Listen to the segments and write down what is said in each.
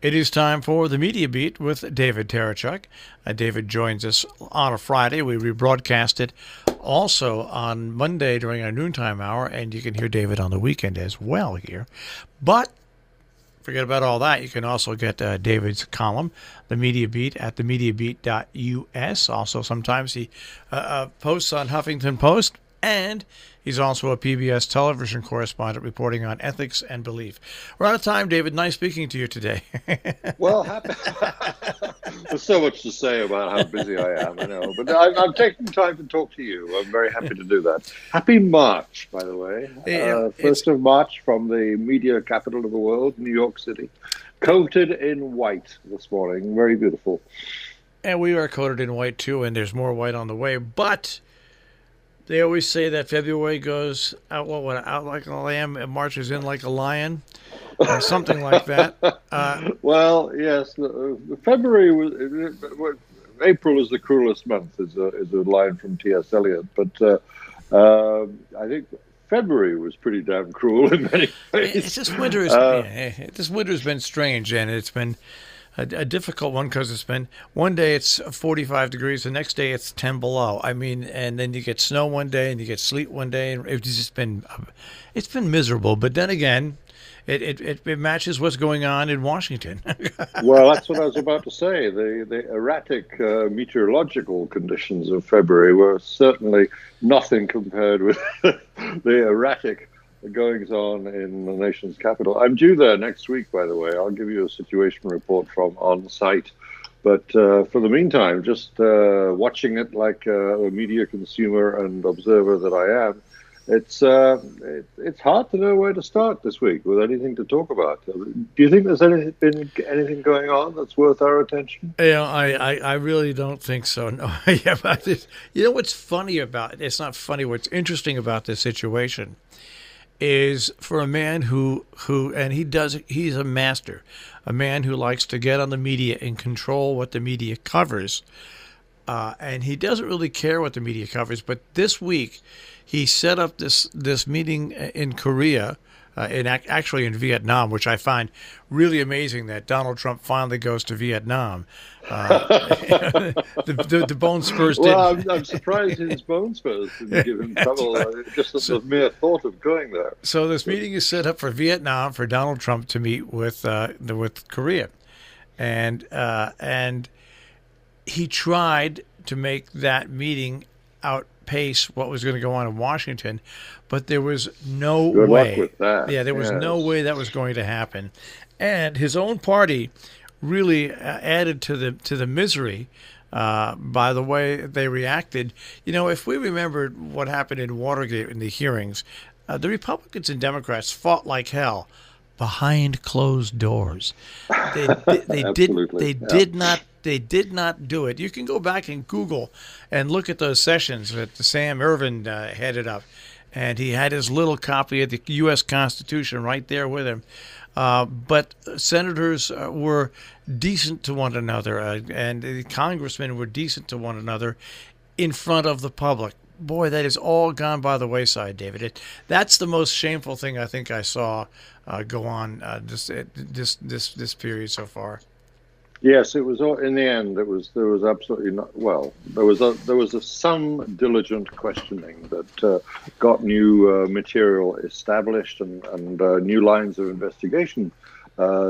It is time for the Media Beat with David Tereshchuk. David joins us on a Friday. We rebroadcast it also on Monday during our noontime hour, and you can hear David on the weekend as well here. But forget about all that. You can also get David's column, The Media Beat, at themediabeat.us. Also, sometimes he posts on Huffington Post, and he's also a PBS television correspondent reporting on ethics and belief. We're out of time, David. Nice speaking to you today. Well, happy. There's so much to say about how busy I am, I know, but I'm taking time to talk to you. I'm very happy to do that. Happy March, by the way. It's 1st of March from the media capital of the world, New York City. Coated in white this morning. Very beautiful. And we are coated in white too, and there's more white on the way. But they always say that February goes out, out like a lamb and marches in like a lion, or something like that. Well, yes, February April is the cruelest month is a line from T.S. Eliot, but I think February was pretty damn cruel in many It's ways. just winter is Uh, this winter's been strange, and it's been a difficult one because it's been one day it's 45 degrees, the next day it's 10 below. I mean, and then you get snow one day and you get sleet one day, and it's been miserable. But then again, it matches what's going on in Washington. Well, that's what I was about to say. The erratic meteorological conditions of February were certainly nothing compared with the erratic goings on in the nation's capital. I'm due there next week, by the way. I'll give you a situation report from on site. But for the meantime, just watching it like a media consumer and observer that I am, it's hard to know where to start this week with anything to talk about. Do you think there's been anything going on that's worth our attention? I really don't think so. No, yeah, but you know what's funny about it? It's not funny. What's interesting about this situation is for a man who and he's a master, a man who likes to get on the media and control what the media covers, and he doesn't really care what the media covers. But this week, he set up this meeting in Korea, actually in Vietnam, which I find really amazing that Donald Trump finally goes to Vietnam. The Bone Spurs Well, didn't. I'm surprised his bone spurs didn't give him trouble. Just at the mere thought of going there. So this meeting is set up for Vietnam for Donald Trump to meet with Korea, and he tried to make that meeting outpace what was going to go on in Washington, but there was no Good luck way. with that. Yeah, there was no Yes. way that was going to happen, and his own party really added to the misery by the way they reacted. You know, if we remembered what happened in Watergate in the hearings, the Republicans and Democrats fought like hell behind closed doors. Absolutely. They Yeah. did not do it. You can go back and Google and look at those sessions that Sam Ervin headed up, and he had his little copy of the U.S. Constitution right there with him. But senators were decent to one another, and the congressmen were decent to one another in front of the public. Boy, that is all gone by the wayside, David. That's the most shameful thing I think I saw go on this period so far. Yes, it was all, in the end. There was absolutely not. Well, there was some diligent questioning that got new material established and new lines of investigation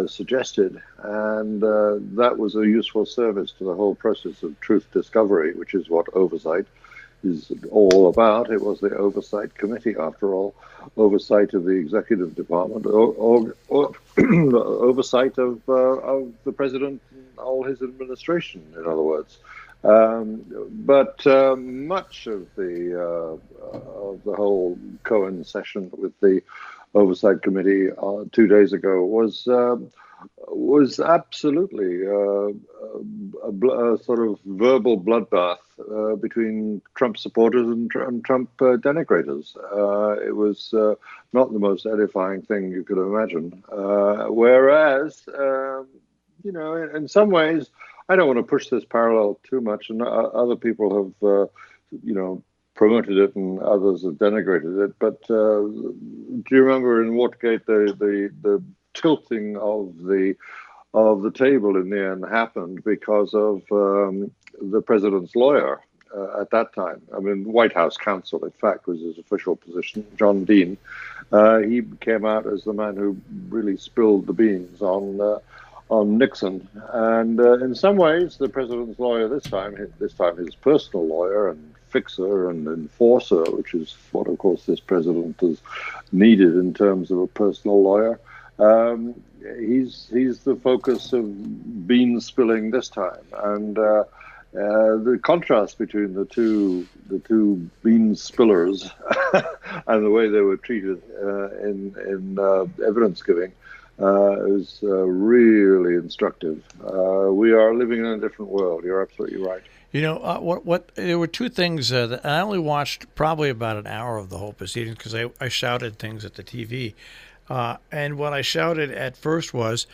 suggested, and that was a useful service to the whole process of truth discovery, which is what oversight is all about. It was the oversight committee, after all, oversight of the executive department, or oversight of the president and all his administration, in other words. But much of the whole Cohen session with the oversight committee 2 days ago was absolutely a sort of verbal bloodbath between Trump supporters and Trump denigrators. It was not the most edifying thing you could imagine. Whereas, in some ways, I don't want to push this parallel too much, and other people have, promoted it and others have denigrated it. But do you remember in Watergate the tilting of the of the table in the end happened because of the president's lawyer at that time. I mean, White House counsel, in fact, was his official position, John Dean. He came out as the man who really spilled the beans on Nixon. And in some ways, the president's lawyer this time his personal lawyer and fixer and enforcer, which is what, of course, this president has needed in terms of a personal lawyer. He's the focus of bean spilling this time, and the contrast between the two bean spillers and the way they were treated in evidence giving is really instructive. We are living in a different world. You're absolutely right. You know, what there were two things that I only watched probably about an hour of the whole proceedings because I shouted things at the TV. And what I shouted at first was,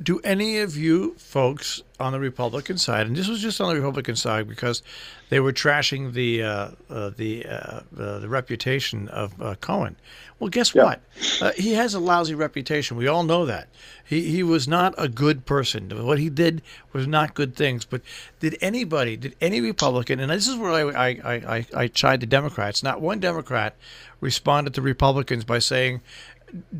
do any of you folks on the Republican side, and this was just on the Republican side because they were trashing the reputation of Cohen. Well, guess what? He has a lousy reputation. We all know that. He was not a good person. What he did was not good things. But did any Republican, and this is where I chide the Democrats, not one Democrat responded to Republicans by saying,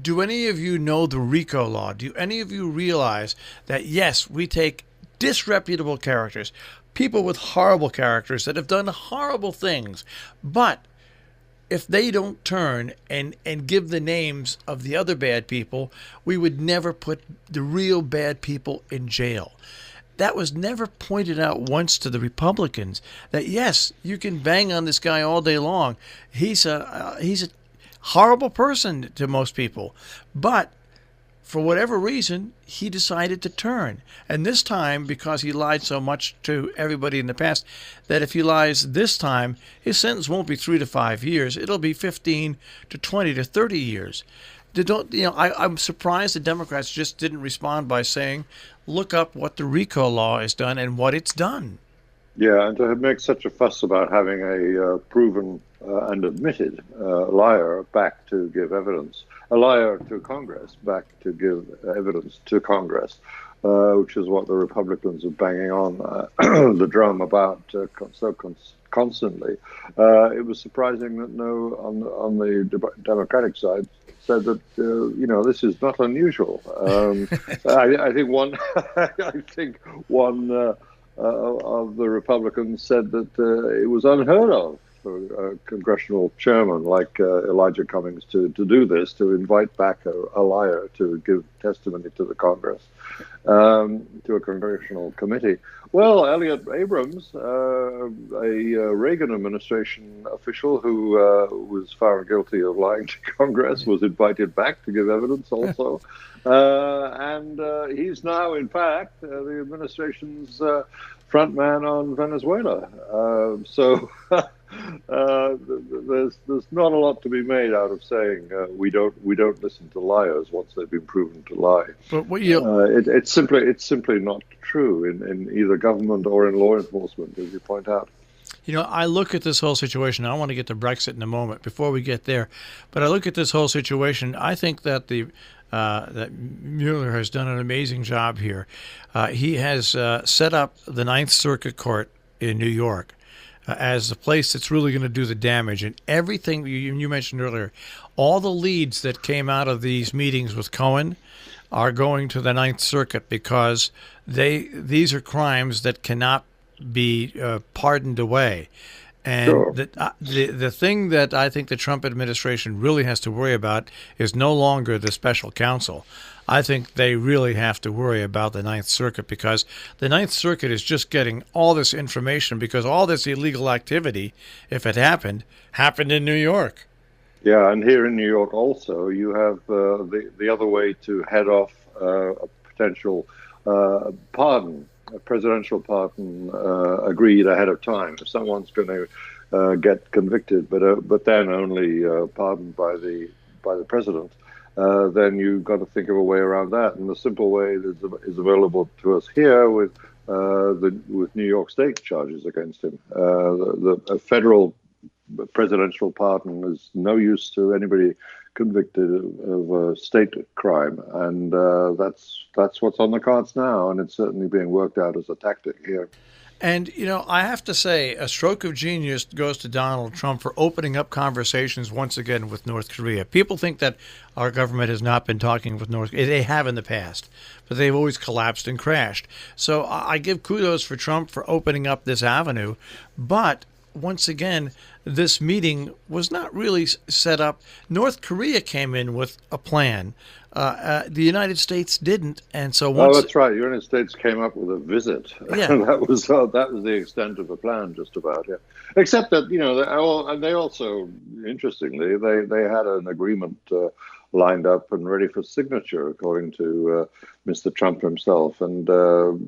do any of you know the RICO law? Do any of you realize that, yes, we take disreputable characters, people with horrible characters that have done horrible things, but if they don't turn and give the names of the other bad people, we would never put the real bad people in jail. That was never pointed out once to the Republicans, that, yes, you can bang on this guy all day long. He's a horrible person to most people, but for whatever reason, he decided to turn. And this time, because he lied so much to everybody in the past, that if he lies this time, his sentence won't be 3 to 5 years. It'll be 15 to 20 to 30 years. I'm surprised the Democrats just didn't respond by saying, look up what the RICO law has done and what it's done. Yeah, and to make such a fuss about having a proven and admitted liar back to give evidence, a liar to Congress back to give evidence to Congress, which is what the Republicans are banging on the drum about constantly. It was surprising that on the Democratic side said that this is not unusual. I think one of the Republicans said that it was unheard of for a congressional chairman like Elijah Cummings to do this, to invite back a liar to give testimony to the Congress, to a congressional committee. Well, Elliott Abrams, a Reagan administration official who was found guilty of lying to Congress, was invited back to give evidence also. And he's now, in fact, the administration's front man on Venezuela. So there's not a lot to be made out of saying we don't listen to liars once they've been proven to lie. But it's simply not true in either government or in law enforcement, as you point out. You know, I look at this whole situation. I want to get to Brexit in a moment before we get there, but I look at this whole situation. I think that that Mueller has done an amazing job here. He has set up the Ninth Circuit Court in New York as the place that's really going to do the damage. And everything you mentioned earlier, all the leads that came out of these meetings with Cohen are going to the Ninth Circuit because these are crimes that cannot be pardoned away. And sure. The thing that I think the Trump administration really has to worry about is no longer the special counsel. I think they really have to worry about the Ninth Circuit, because the Ninth Circuit is just getting all this information because all this illegal activity, if it happened in New York. Yeah, and here in New York also, you have the other way to head off a potential pardon. A presidential pardon agreed ahead of time. If someone's going to get convicted, but then only pardoned by the president, then you've got to think of a way around that. And the simple way that is available to us here with New York State charges against him. The federal presidential pardon is no use to anybody convicted of a state crime, and that's what's on the cards now, and it's certainly being worked out as a tactic here. And, I have to say, a stroke of genius goes to Donald Trump for opening up conversations once again with North Korea. People think that our government has not been talking with North Korea. They have in the past, but they've always collapsed and crashed. So I give kudos for Trump for opening up this avenue. But once again, this meeting was not really set up. North Korea came in with a plan. The United States didn't, and so once. Oh, that's right. The United States came up with a visit. Yeah. that was the extent of the plan, just about. Yeah. Except that they also, interestingly, they had an agreement lined up and ready for signature, according to Mr. Trump himself, and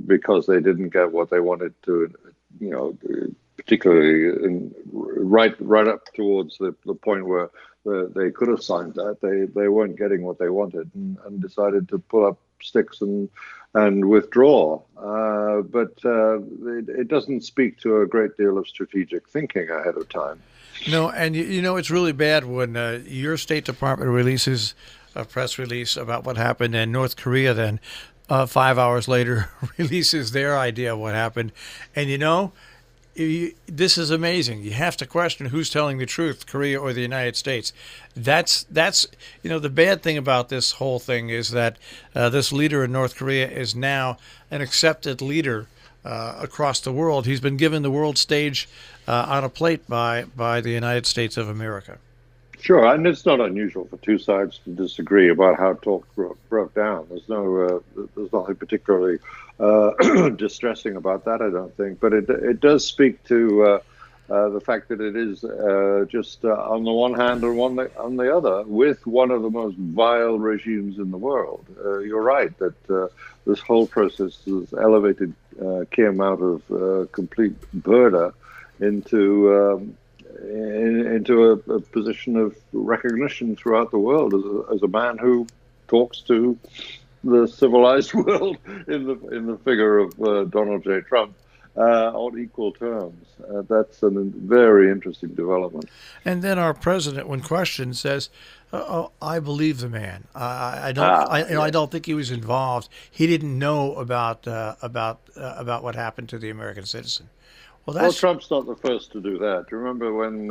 because they didn't get what they wanted to, particularly right up towards the point where they could have signed that, they weren't getting what they wanted, and decided to pull up sticks and withdraw. But it doesn't speak to a great deal of strategic thinking ahead of time. No, and it's really bad when your State Department releases a press release about what happened, and North Korea then 5 hours later releases their idea of what happened. And this is amazing. You have to question who's telling the truth, Korea or the United States. That's the bad thing about this whole thing is that this leader in North Korea is now an accepted leader across the world. He's been given the world stage on a plate by the United States of America. Sure, and it's not unusual for two sides to disagree about how talk broke down. There's nothing particularly distressing about that, I don't think. But it does speak to the fact that it is just on the one hand and on the other, with one of the most vile regimes in the world. You're right that this whole process has elevated Kim out of complete murder into a position of recognition throughout the world as a man who talks to the civilized world in the figure of Donald J. Trump on equal terms. That's a very interesting development. And then our president, when questioned, says, "Oh, I believe the man. I don't think he was involved. He didn't know about what happened to the American citizen." Well, Trump's not the first to do that. Remember when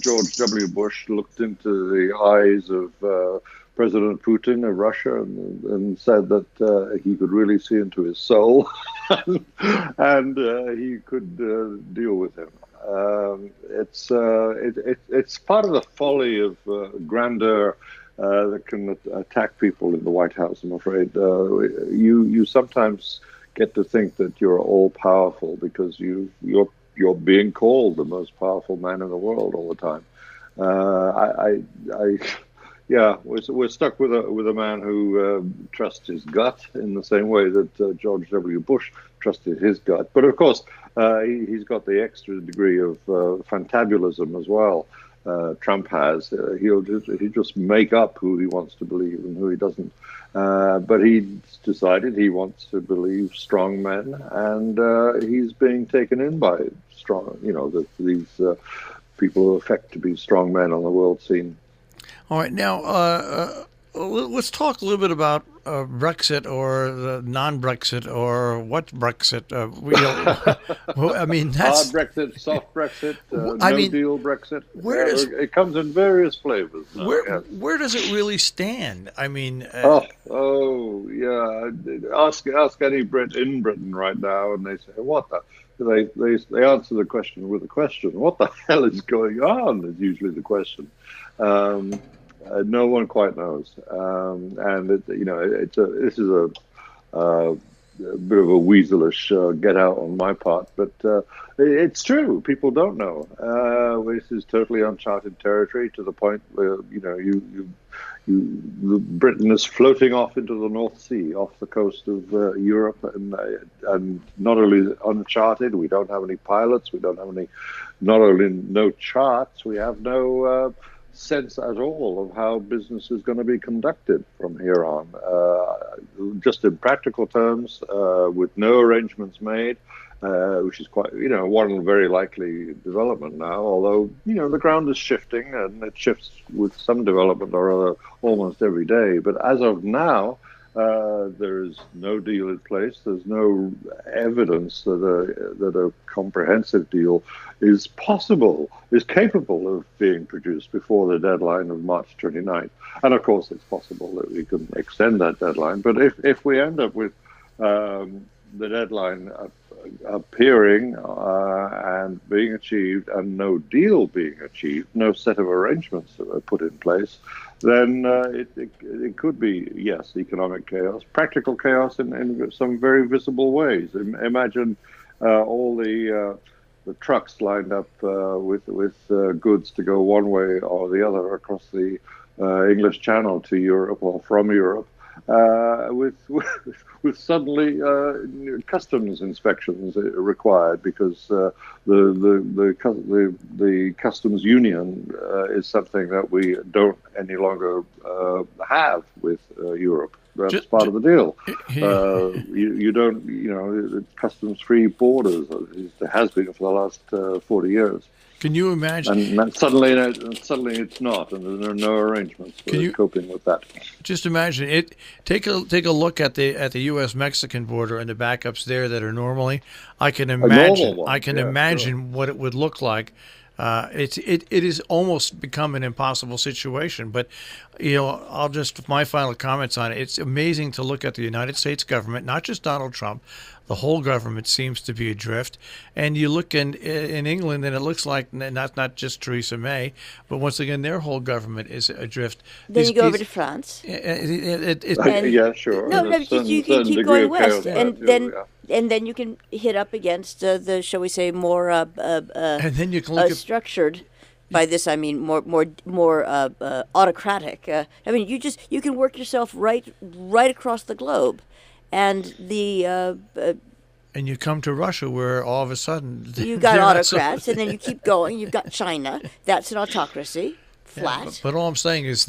George W. Bush looked into the eyes of President Putin of Russia and said that he could really see into his soul and he could deal with him. It's part of the folly of grandeur that can attack people in the White House, I'm afraid. You sometimes get to think that you're all powerful because you're being called the most powerful man in the world all the time. We're stuck with a man who trusts his gut in the same way that George W. Bush trusted his gut. But of course, he's got the extra degree of fantabulism as well. Trump has. He'll just make up who he wants to believe and who he doesn't. But he's decided he wants to believe strong men, and he's being taken in by these people who affect to be strong men on the world scene. All right, now let's talk a little bit about Brexit or the non-Brexit or what Brexit. I mean, that's hard Brexit, soft Brexit, no-deal Brexit. It comes in various flavors. Where does it really stand? I mean, ask any Brit in Britain right now, and they say, "What the?" They answer the question with a question. What the hell is going on? Is usually the question. No one quite knows, and this is a bit of a weaselish get out on my part, but it's true. People don't know. This is totally uncharted territory to the point where Britain is floating off into the North Sea, off the coast of Europe, and not only uncharted. We don't have any pilots. We don't have any. Not only no charts. We have no sense at all of how business is going to be conducted from here on. Just in practical terms, with no arrangements made, which is quite, one very likely development now, although, the ground is shifting and it shifts with some development or other almost every day. But as of now, there is no deal in place. There's no evidence that a comprehensive deal is possible, is capable of being produced before the deadline of March 29th. And of course, it's possible that we can extend that deadline. But if we end up with the deadline appearing and being achieved and no deal being achieved, no set of arrangements that are put in place, then it could be, yes, economic chaos, practical chaos in some very visible ways. Imagine all the trucks lined up with goods to go one way or the other across the English Channel to Europe or from Europe. With suddenly customs inspections required because the customs union is something that we don't any longer have with Europe. That's part of the deal. You don't, customs-free borders. It has been for the last 40 years. Can you imagine? And suddenly it's not, and there are no arrangements for coping with that. Just imagine it. Take a look at the U.S. Mexican border and the backups there that are normally. I can imagine what it would look like. It is almost become an impossible situation. But my final comments on it. It's amazing to look at the United States government, not just Donald Trump. The whole government seems to be adrift, and you look in England, and it looks like not just Theresa May, but once again their whole government is adrift. Then you go over to France. Yeah, sure. No, you can keep going west, and then you can hit up against the, shall we say, more and then you can look structured. By this I mean more autocratic. I mean you can work yourself right across the globe. And and you come to Russia, where all of a sudden you got autocrats, and then you keep going. You've got China. That's an autocracy, flat. Yeah, but all I'm saying is,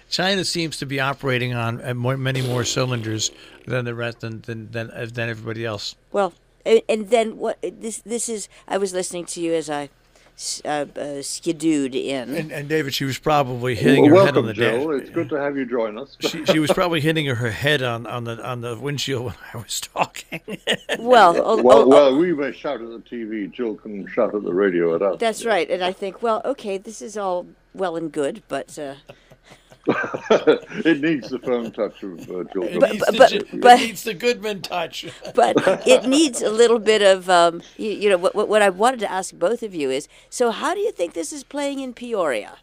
China seems to be operating on many more cylinders than the rest than everybody else. Well, and then what? This is. I was listening to you as I skidooed in. And David, she was probably hitting her head on the Jill. It's good to have you join us. she was probably hitting her head on the windshield when I was talking. Well, we may shout at the TV. Jill can shout at the radio at us. That's right. And I think, well, okay, this is all well and good, but... it needs the firm touch of Jill. It needs the Goodman touch. But it needs a little bit of, what I wanted to ask both of you is, so how do you think this is playing in Peoria?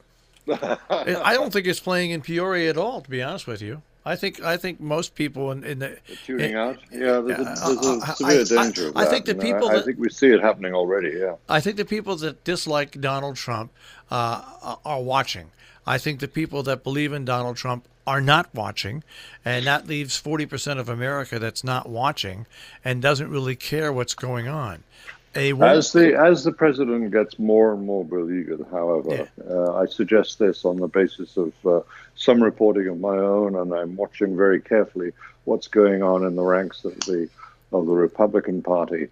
I don't think it's playing in Peoria at all, to be honest with you. I think most people in the tuning out. Yeah, there's a severe danger of that. I think the people. I think we see it happening already. Yeah. I think the people that dislike Donald Trump are watching. I think the people that believe in Donald Trump are not watching, and that leaves 40% of America that's not watching and doesn't really care what's going on. As the president gets more and more beleaguered, however, I suggest this on the basis of some reporting of my own, and I'm watching very carefully what's going on in the ranks of the Republican Party.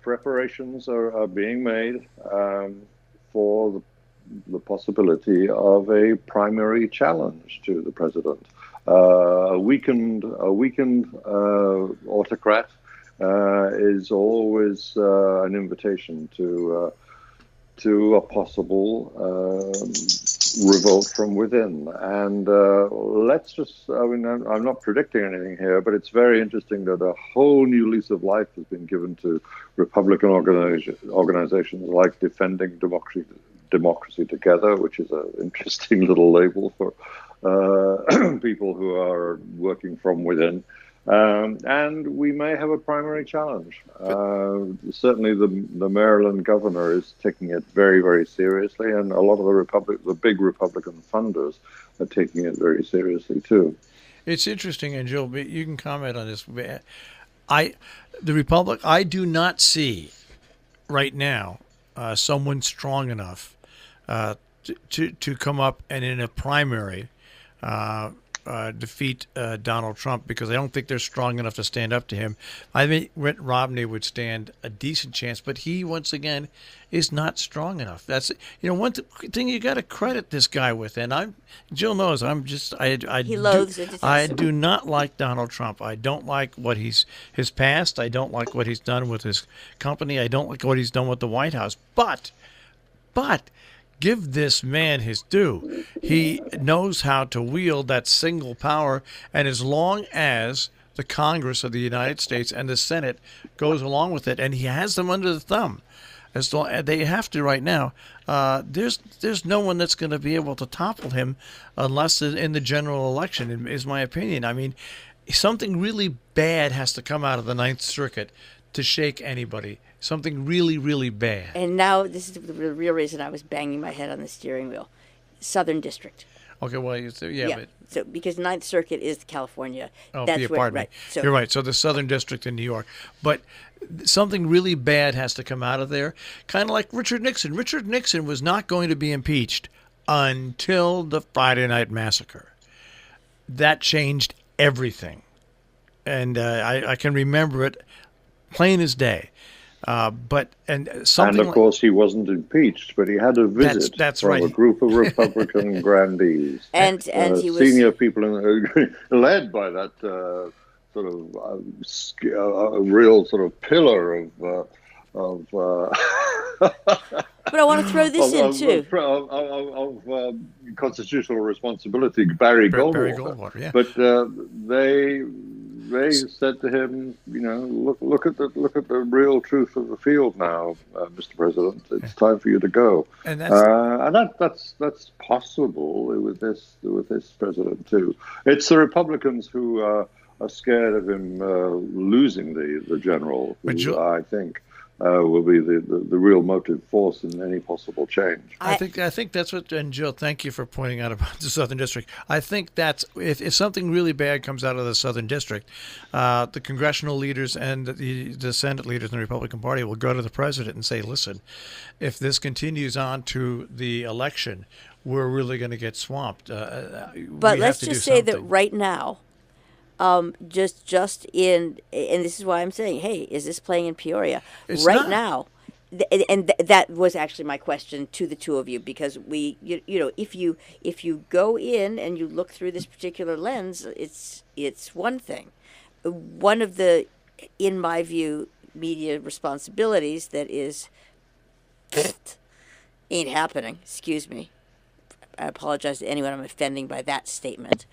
Preparations are being made for the possibility of a primary challenge to the president. A weakened autocrat is always an invitation to a possible revolt from within. And I'm not predicting anything here, but it's very interesting that a whole new lease of life has been given to Republican organizations like Defending Democracy Together, which is an interesting little label for people who are working from within. And we may have a primary challenge. Certainly the Maryland governor is taking it very, very seriously, and a lot of the big Republican funders are taking it very seriously too. It's interesting, and Jill, you can comment on this. I do not see right now someone strong enough to come up and in a primary defeat Donald Trump because I don't think they're strong enough to stand up to him. I think Mitt Romney would stand a decent chance, but he, once again, is not strong enough. That's one thing you got to credit this guy with. And Jill knows He loathes it. I do not like Donald Trump. I don't like what his past. I don't like what he's done with his company. I don't like what he's done with the White House. But give this man his due. He knows how to wield that single power, and as long as the Congress of the United States and the Senate goes along with it, and he has them under the thumb, as they have to right now, there's no one that's going to be able to topple him unless in the general election, is my opinion. I mean, something really bad has to come out of the Ninth Circuit to shake anybody. Something really, really bad. And now this is the real reason I was banging my head on the steering wheel. Southern District. Okay, well, but so because Ninth Circuit is California. Oh, that's where, pardon me. Right. So, you're right. So the Southern District in New York, but something really bad has to come out of there. Kind of like Richard Nixon. Richard Nixon was not going to be impeached until the Friday Night Massacre. That changed everything, and I can remember it plain as day. And of course, he wasn't impeached, but he had a visit that's from right. a group of Republican grandees and he was senior people led by that sort of a real sort of pillar of. But I want to throw this in too. Of constitutional responsibility, Barry Goldwater. Yeah. But they said to him, look at the real truth of the field now, Mr. President. It's time for you to go. And that's possible with this president too. It's the Republicans who are scared of him losing the general, who I think will be the real motive force in any possible change. I think that's what. And Jill, thank you for pointing out about the Southern District. I think that's if something really bad comes out of the Southern District, the congressional leaders and the Senate leaders in the Republican Party will go to the president and say, "Listen, if this continues on to the election, we're really going to get swamped." But let's just say that right now. Just in, and this is why I'm saying, hey, is this playing in Peoria now? That was actually my question to the two of you, because if you go in and you look through this particular lens, it's one thing. One of the, in my view, media responsibilities that is ain't happening. Excuse me. I apologize to anyone I'm offending by that statement.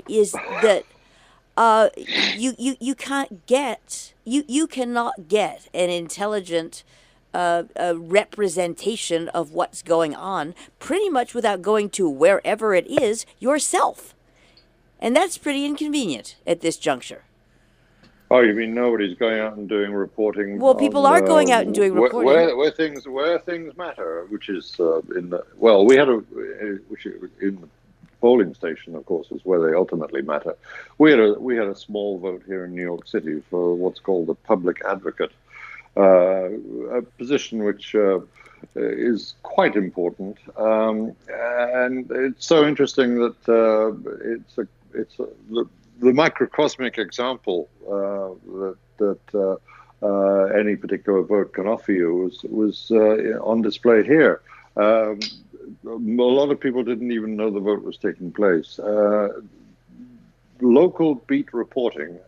Is that. You cannot get an intelligent representation of what's going on pretty much without going to wherever it is yourself, and that's pretty inconvenient at this juncture. Oh, you mean nobody's going out and doing reporting? Well, people are going out and doing reporting where things matter, which is we had which in the polling station, of course, is where they ultimately matter. We had a small vote here in New York City for what's called the public advocate, a position which is quite important, and it's so interesting that it's the microcosmic example that any particular vote can offer you was on display here. A lot of people didn't even know the vote was taking place. Local beat reporting,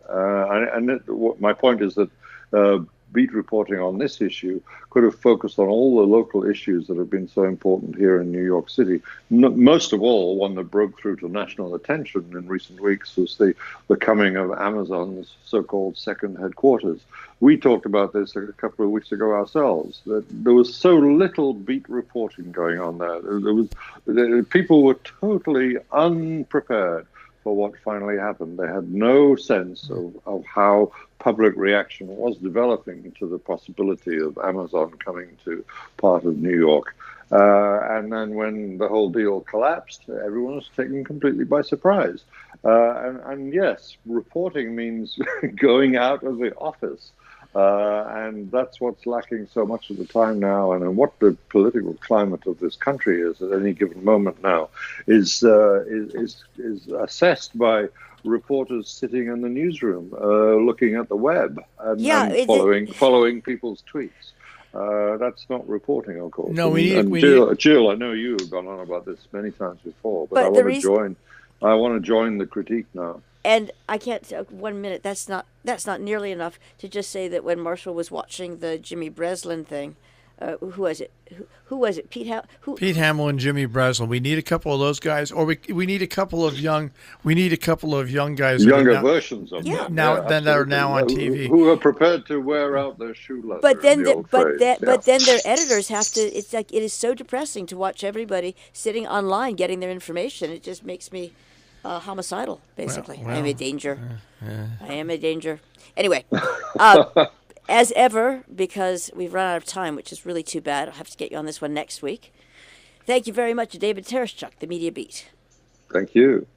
my point is that beat reporting on this issue could have focused on all the local issues that have been so important here in New York City. Most of all, one that broke through to national attention in recent weeks was the coming of Amazon's so-called second headquarters. We talked about this a couple of weeks ago ourselves, that there was so little beat reporting going on there. People were totally unprepared for what finally happened. They had no sense of how public reaction was developing to the possibility of Amazon coming to part of New York. And then when the whole deal collapsed, everyone was taken completely by surprise. And yes, reporting means going out of the office And that's what's lacking so much of the time now. And what the political climate of this country is at any given moment now is assessed by reporters sitting in the newsroom, looking at the web and following people's tweets. That's not reporting, of course. No, Jill, I know you have gone on about this many times before, but I want to join the critique now. And I can't 1 minute. That's not nearly enough to just say that when Marshall was watching the Jimmy Breslin thing, who was it? Who was it? Pete Hamill and Jimmy Breslin. We need a couple of those guys, or we need a couple of young. We need a couple of young guys. Younger versions of them. That are now on TV, who are prepared to wear out their shoe leather. But then, but then their editors have to. It's like it is so depressing to watch everybody sitting online getting their information. It just makes me homicidal, basically. I am a danger. I am a danger. Anyway, as ever, because we've run out of time, which is really too bad, I'll have to get you on this one next week. Thank you very much, David Tereshchuk, the Media Beat. Thank you.